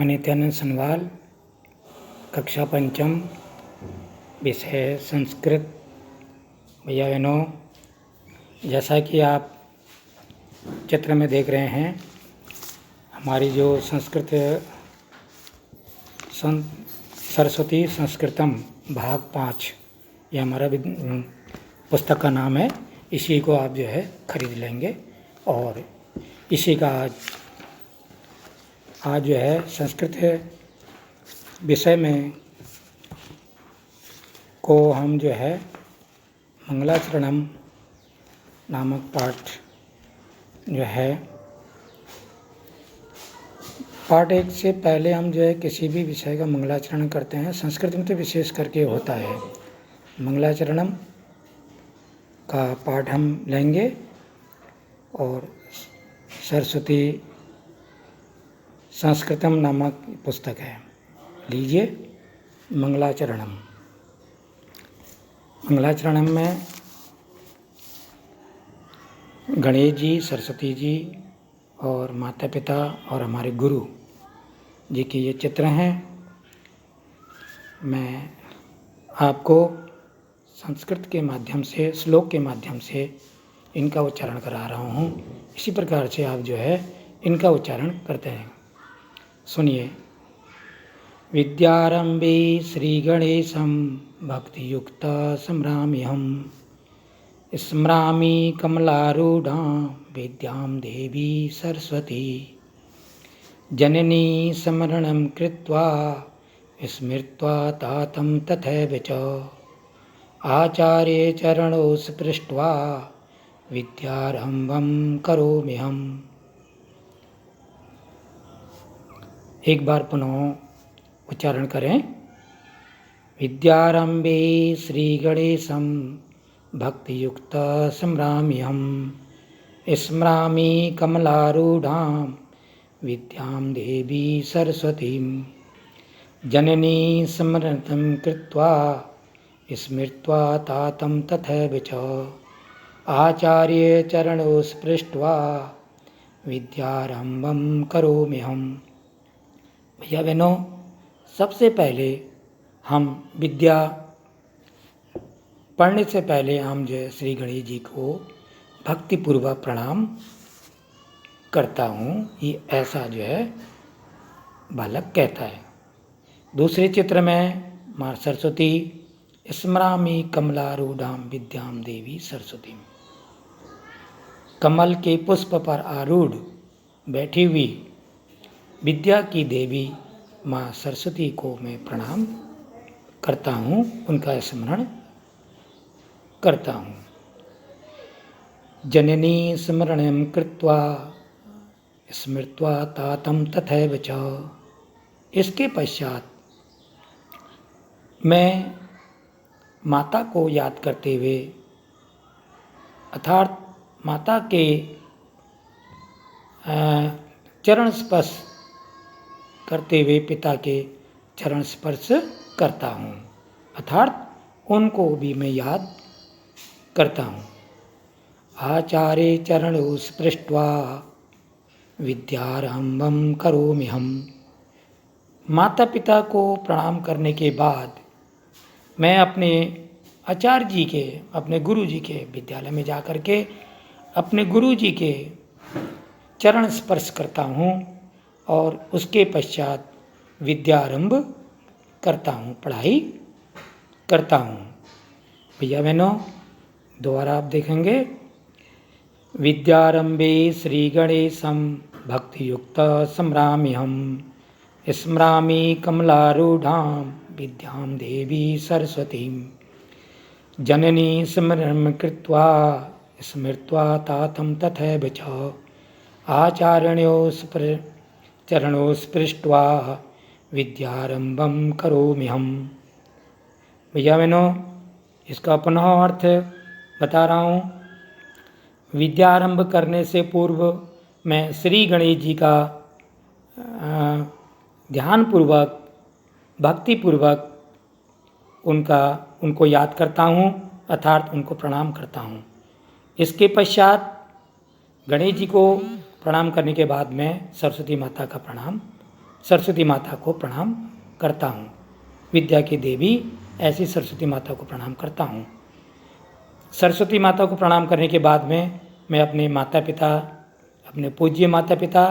नित्यानंद सनवाल, कक्षा पंचम, विषय संस्कृत। भैया बहनों, जैसा कि आप चित्र में देख रहे हैं, हमारी जो संस्कृत सरस्वती संस्कृतम भाग 5 ये हमारा पुस्तक का नाम है। इसी को आप जो है खरीद लेंगे और इसी का आज जो है संस्कृत विषय में को हम जो है मंगलाचरणम नामक पाठ जो है, पाठ 1 से पहले हम जो है किसी भी विषय का मंगलाचरण करते हैं। संस्कृत में तो विशेष करके होता है। मंगलाचरणम का पाठ हम लेंगे और सरस्वती संस्कृतम नामक पुस्तक है। लीजिए मंगलाचरणम। मंगलाचरणम में गणेश जी, सरस्वती जी और माता पिता और हमारे गुरु जी के ये चित्र हैं। मैं आपको संस्कृत के माध्यम से, श्लोक के माध्यम से इनका उच्चारण करा रहा हूँ। इसी प्रकार से आप जो है इनका उच्चारण करते हैं। सुनिए। विद्यारंभे श्रीगणेशं भक्तियुक्ता स्मराम्यहम्, स्मरामि कमलारूढां विद्यां देवी सरस्वती, जननी स्मरणं कृत्वा स्मृत्वा तातं तथैव च, आचार्य चरणौ स्पृष्ट्वा विद्यारंभं करोम्यहम्। एक बार पुनः उच्चारण करें। विद्यारंभे श्रीगणेशं भक्तियुक्त स्मराम्यहम्, स्मरामि कमलारूढां विद्यां देवी सरस्वतीं, जननी स्मरणं कृत्वा स्मृत्वा तातं तथैव च, आचार्य चरणौ स्पृष्ट्वा विद्यारंभं करोम्यहम्। भैया बहनों, सबसे पहले हम विद्या पढ़ने से पहले हम जो है श्री गणेश जी को भक्तिपूर्वक प्रणाम करता हूँ। ये ऐसा जो है बालक कहता है। दूसरे चित्र में माँ सरस्वती, स्मरामि कमलारूढ़ां विद्यां देवी सरस्वती, कमल के पुष्प पर आरूढ़ बैठी हुई विद्या की देवी माँ सरस्वती को मैं प्रणाम करता हूँ, उनका स्मरण करता हूँ। जननी स्मरणं कृत्वा स्मृत्वा तातं तथैव च, इसके पश्चात मैं माता को याद करते हुए, अर्थात माता के चरण स्पर्श करते हुए पिता के चरण स्पर्श करता हूँ, अर्थात उनको भी मैं याद करता हूँ। आचार्य चरणौ स्पृष्ट्वा विद्यारंभं करोम्यहम्। माता पिता को प्रणाम करने के बाद मैं अपने आचार्य जी के, अपने गुरु जी के विद्यालय में जा कर के अपने गुरु जी के चरण स्पर्श करता हूँ और उसके पश्चात विद्यारंभ करता हूँ, पढ़ाई करता हूँ। भैया बहनों, दोबारा आप देखेंगे। विद्यारंभे श्री गणेशं भक्तियुक्त स्मराम्यहम्, स्मरामि कमलारूढ़ां विद्यां देवी सरस्वतीं, जननी स्मरणं कृत्वा स्मृत्वा तातं तथैव च, आचार्यण्यो चरणौ स्पृष्ट्वा विद्यारंभं करोम्यहम्। भैया बहनों, इसका पुनः अर्थ बता रहा हूँ। विद्यारंभ करने से पूर्व मैं श्री गणेश जी का ध्यानपूर्वक, भक्तिपूर्वक उनको याद करता हूँ, अर्थात उनको प्रणाम करता हूँ। इसके पश्चात गणेश जी को प्रणाम करने के बाद मैं सरस्वती माता का प्रणाम सरस्वती माता को प्रणाम करता हूँ। विद्या की देवी ऐसी सरस्वती माता को प्रणाम करता हूँ। सरस्वती माता को प्रणाम करने के बाद में मैं अपने माता पिता, अपने पूज्य माता पिता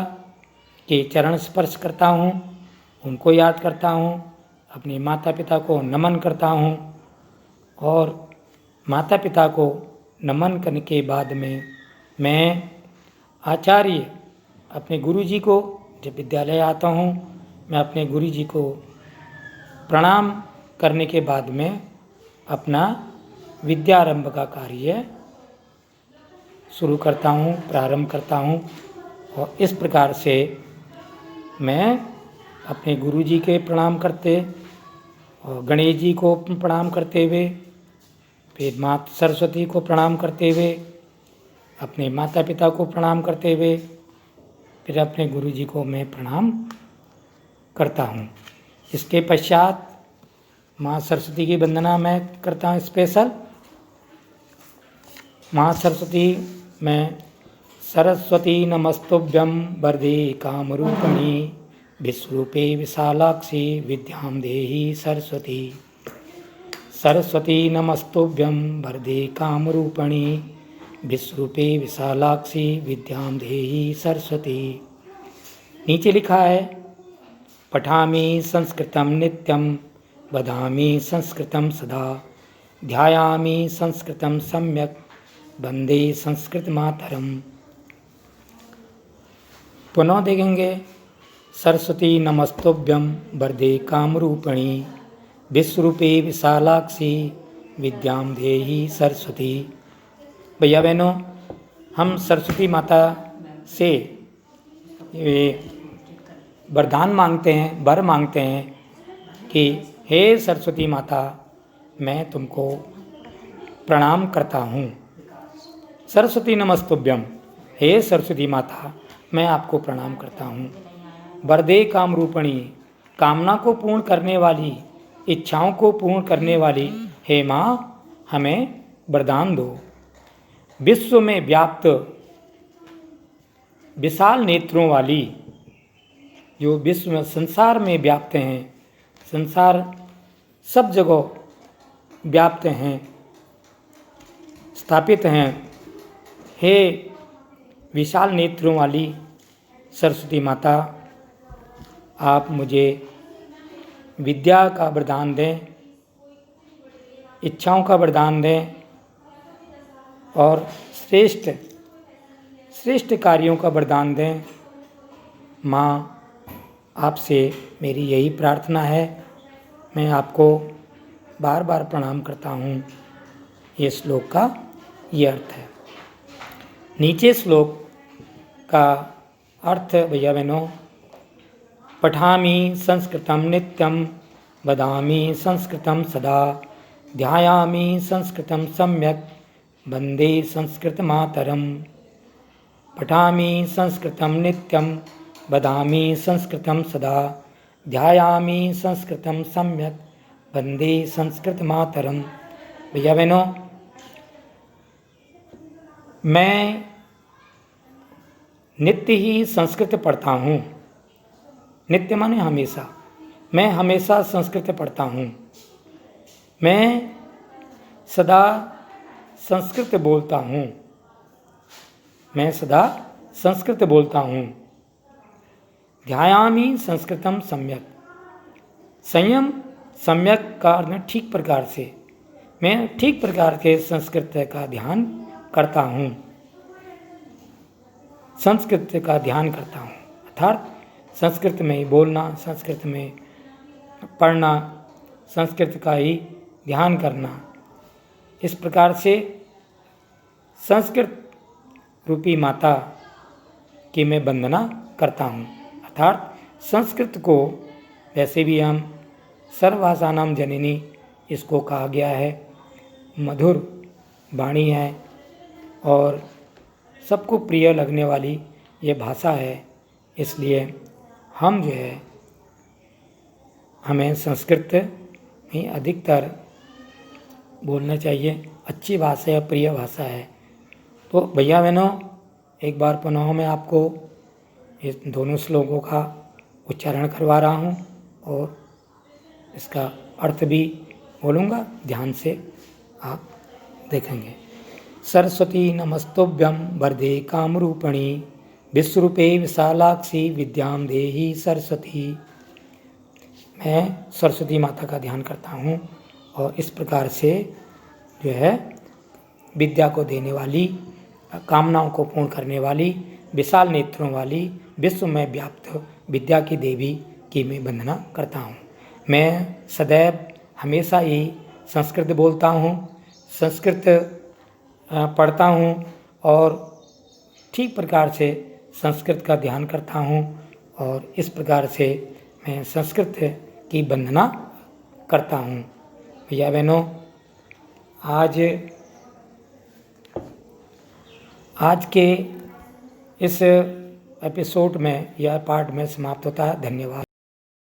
के चरण स्पर्श करता हूँ, उनको याद करता हूँ, अपने माता पिता को नमन करता हूँ। और माता पिता को नमन करने के बाद में मैं आचार्य अपने गुरुजी को, जब विद्यालय आता हूँ मैं अपने गुरुजी को प्रणाम करने के बाद में अपना विद्यारंभ का कार्य शुरू करता हूँ, प्रारंभ करता हूँ। और इस प्रकार से मैं अपने गुरुजी के प्रणाम करते और गणेश जी को प्रणाम करते हुए, फिर माता सरस्वती को प्रणाम करते हुए, अपने माता पिता को प्रणाम करते हुए, फिर अपने गुरुजी को मैं प्रणाम करता हूँ। इसके पश्चात माँ सरस्वती की वंदना मैं करता हूँ स्पेशल। माँ सरस्वती मैं सरस्वती नमस्तुभ्यं वरदे कामरूपिणी विश्वरूपे विशालाक्षी विद्यां देहि सरस्वती। सरस्वती नमस्तुभ्यं वरदे कामरूपिणी विश्वरूपे विशालाक्षी विद्यां देहि सरस्वती। नीचे लिखा है पठामि संस्कृतं नित्यं वदामि संस्कृतं सदा ध्यायामि संस्कृतं सम्यक् वंदे संस्कृत मातरम। पुनः देखेंगे सरस्वती नमस्तुभ्यं वरदे कामरूपिणी विश्वरूपे विशालाक्षी विद्यां देहि सरस्वती। भैया बहनों, हम सरस्वती माता से वरदान मांगते हैं, वर मांगते हैं कि हे सरस्वती माता, मैं तुमको प्रणाम करता हूँ। सरस्वती नमस्तुभ्यं, हे सरस्वती माता, मैं आपको प्रणाम करता हूँ। वरदे कामरूपिणी, कामना को पूर्ण करने वाली, इच्छाओं को पूर्ण करने वाली हे माँ, हमें वरदान दो। विश्व में व्याप्त विशाल नेत्रों वाली, जो विश्व में संसार में व्याप्त हैं, संसार सब जगह व्याप्त हैं, स्थापित हैं, हे विशाल नेत्रों वाली सरस्वती माता, आप मुझे विद्या का वरदान दें, इच्छाओं का वरदान दें और श्रेष्ठ श्रेष्ठ कार्यों का वरदान दें। माँ, आपसे मेरी यही प्रार्थना है। मैं आपको बार बार प्रणाम करता हूँ। ये श्लोक का ये अर्थ है। नीचे श्लोक का अर्थ भैया बहनों, पठामि संस्कृतं नित्यं वदामि संस्कृतं सदा ध्यायामि संस्कृतं सम्यक् वन्दे संस्कृत मातरम। पठामि संस्कृतं नित्यं वदामि संस्कृतं सदा ध्यायामि संस्कृतं सम्यक् वन्दे संस्कृत मातरम। भैया बहनों, मैं नित्य ही संस्कृत पढ़ता हूँ। नित्य माने हमेशा। मैं हमेशा संस्कृत पढ़ता हूँ। मैं सदा संस्कृत बोलता हूँ। मैं सदा संस्कृत बोलता हूँ। ध्यायामि संस्कृतम सम्यक। संयम सम्यक का अर्थ ठीक प्रकार से, मैं ठीक प्रकार के संस्कृत का ध्यान करता हूँ। संस्कृत का ध्यान करता हूँ अर्थात संस्कृत में ही बोलना, संस्कृत में पढ़ना, संस्कृत का ही ध्यान करना। इस प्रकार से संस्कृत रूपी माता की मैं वंदना करता हूँ। अर्थात संस्कृत को वैसे भी हम सर्वभाषानां जननी इसको कहा गया है। मधुर वाणी है और सबको प्रिय लगने वाली ये भाषा है। इसलिए हम जो है, हमें संस्कृत ही अधिकतर बोलना चाहिए। अच्छी भाषा है, प्रिय भाषा है। तो भैया बहनों, एक बार पुनः मैं आपको इस दोनों श्लोकों का उच्चारण करवा रहा हूँ और इसका अर्थ भी बोलूँगा, ध्यान से आप देखेंगे। सरस्वती नमस्तुभ्यं वरदे कामरूपिणी विश्वरूपे विशालाक्षी विद्यां देहि सरस्वती। मैं सरस्वती माता का ध्यान करता हूँ और इस प्रकार से जो है विद्या को देने वाली, कामनाओं को पूर्ण करने वाली, विशाल नेत्रों वाली, विश्व में व्याप्त विद्या की देवी की मैं वंदना करता हूँ। मैं सदैव हमेशा ही संस्कृत बोलता हूँ, संस्कृत पढ़ता हूँ और ठीक प्रकार से संस्कृत का ध्यान करता हूँ और इस प्रकार से मैं संस्कृत की वंदना करता हूँ। भैया बहनों, आज के इस एपिसोड में यह पार्ट में समाप्त होता है। धन्यवाद।